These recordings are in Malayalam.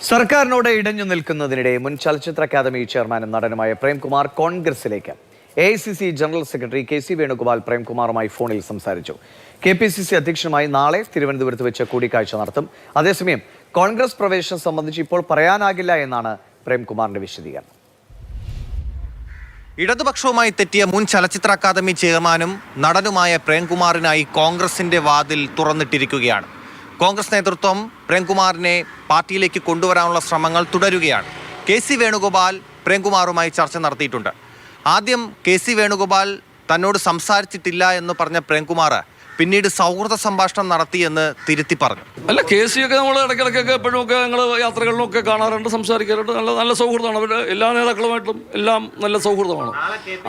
സർക്കാരിനോട് ഇടഞ്ഞു നിൽക്കുന്നതിനിടെ മുൻ ചലച്ചിത്ര അക്കാദമി ചെയർമാനും നടനുമായ പ്രേംകുമാർ കോൺഗ്രസിലേക്ക് AICC general secretary KC Venugopal പ്രേംകുമാറുമായി ഫോണിൽ സംസാരിച്ചു. KPCC അധ്യക്ഷനുമായി നാളെ തിരുവനന്തപുരത്ത് വെച്ച് കൂടിക്കാഴ്ച നടത്തും. അതേസമയം കോൺഗ്രസ് പ്രവേശനം സംബന്ധിച്ച് ഇപ്പോൾ പറയാനാകില്ല എന്നാണ് പ്രേംകുമാറിന്റെ വിശദീകരണം. ഇടതുപക്ഷവുമായി തെറ്റിയ മുൻ ചലച്ചിത്ര അക്കാദമി ചെയർമാനും നടനുമായ പ്രേംകുമാറിനായി കോൺഗ്രസിന്റെ വാതിൽ തുറന്നിട്ടിരിക്കുകയാണ്. കോൺഗ്രസ് നേതൃത്വം പ്രേംകുമാറിനെ പാർട്ടിയിലേക്ക് കൊണ്ടുവരാനുള്ള ശ്രമങ്ങൾ തുടരുകയാണ്. KC വേണുഗോപാൽ പ്രേംകുമാറുമായി ചർച്ച നടത്തിയിട്ടുണ്ട്. ആദ്യം KC വേണുഗോപാൽ തന്നോട് സംസാരിച്ചിട്ടില്ല എന്ന് പറഞ്ഞ പ്രേംകുമാർ പിന്നീട് സൗഹൃദ സംഭാഷണം നടത്തിയെന്ന് തിരുത്തി പറഞ്ഞു. അല്ല, KC ഒക്കെ നമ്മൾ ഇടയ്ക്കിടയ്ക്കൊക്കെ എപ്പോഴുമൊക്കെ ഞങ്ങൾ യാത്രകളിലൊക്കെ കാണാറുണ്ട്, സംസാരിക്കാറുണ്ട്. നല്ല സൗഹൃദമാണ്. അവർ എല്ലാ നേതാക്കളുമായിട്ടും എല്ലാം നല്ല സൗഹൃദമാണ്.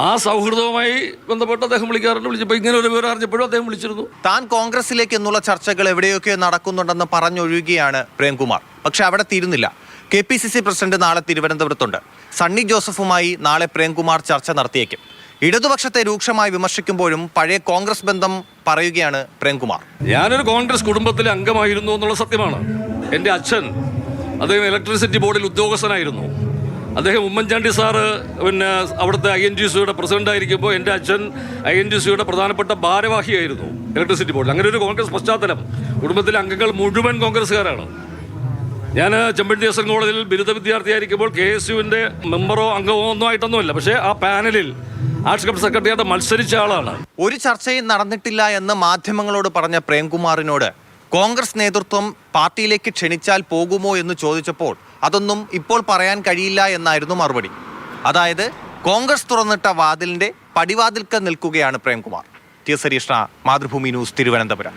ആ സൗഹൃദവുമായി ബന്ധപ്പെട്ട് അദ്ദേഹം വിളിക്കാറുണ്ട്. വിളിച്ചപ്പോൾ ഇങ്ങനെ ഒരു വിവരം അറിഞ്ഞപ്പോഴും അദ്ദേഹം വിളിച്ചിരുന്നു. താൻ കോൺഗ്രസിലേക്ക് എന്നുള്ള ചർച്ചകൾ എവിടെയൊക്കെ നടക്കുന്നുണ്ടെന്ന് പറഞ്ഞൊഴുകിയാണ് പ്രേംകുമാർ. പക്ഷെ അവിടെ തീരുന്നില്ല. KPCC പ്രസിഡന്റ് നാളെ തിരുവനന്തപുരത്തുണ്ട്. സണ്ണി ജോസഫുമായി നാളെ പ്രേംകുമാർ ചർച്ച നടത്തിയേക്കും. ഇടതുപക്ഷത്തെ രൂക്ഷമായി വിമർശിക്കുമ്പോഴും പഴയ കോൺഗ്രസ് ബന്ധം പറയുകയാണ് പ്രേംകുമാർ. ഞാനൊരു കോൺഗ്രസ് കുടുംബത്തിലെ അംഗമായിരുന്നു എന്നുള്ള സത്യമാണ്. എൻ്റെ അച്ഛൻ അദ്ദേഹം ഇലക്ട്രിസിറ്റി ബോർഡിൽ ഉദ്യോഗസ്ഥനായിരുന്നു. അദ്ദേഹം ഉമ്മൻചാണ്ടി സാറ് അവിടുത്തെ INGCയുടെ പ്രസിഡന്റ് ആയിരിക്കുമ്പോൾ എൻ്റെ അച്ഛൻ INGCയുടെ പ്രധാനപ്പെട്ട ഭാരവാഹിയായിരുന്നു ഇലക്ട്രിസിറ്റി ബോർഡിൽ. അങ്ങനെ ഒരു കോൺഗ്രസ് പശ്ചാത്തലം. കുടുംബത്തിലെ അംഗങ്ങൾ മുഴുവൻ കോൺഗ്രസ്സുകാരാണ്. ഞാൻ ചെമ്പഴന്തി SN കോളേജിൽ ബിരുദ വിദ്യാർത്ഥിയായിരിക്കുമ്പോൾ KSUവിൻ്റെ മെമ്പറോ അംഗമോ ഒന്നും ആയിട്ടൊന്നുമല്ല. പക്ഷേ ആ പാനലിൽ ആർട്സ് കൗൺസിൽ സെക്രട്ടറിയായിട്ട് മത്സരിച്ച ആളാണ്. ഒരു ചർച്ചയും നടന്നിട്ടില്ല എന്ന് മാധ്യമങ്ങളോട് പറഞ്ഞ പ്രേംകുമാറിനോട് കോൺഗ്രസ് നേതൃത്വം പാർട്ടിയിലേക്ക് ക്ഷണിച്ചാൽ പോകുമോ എന്ന് ചോദിച്ചപ്പോൾ അതൊന്നും ഇപ്പോൾ പറയാൻ കഴിയില്ല എന്നായിരുന്നു മറുപടി. അതായത് കോൺഗ്രസ് തുറന്നിട്ട വാതിലിന്റെ പടിവാതിൽക്ക് നിൽക്കുകയാണ് പ്രേംകുമാർ. T. സരീഷ്ണ, മാതൃഭൂമി ന്യൂസ്, തിരുവനന്തപുരം.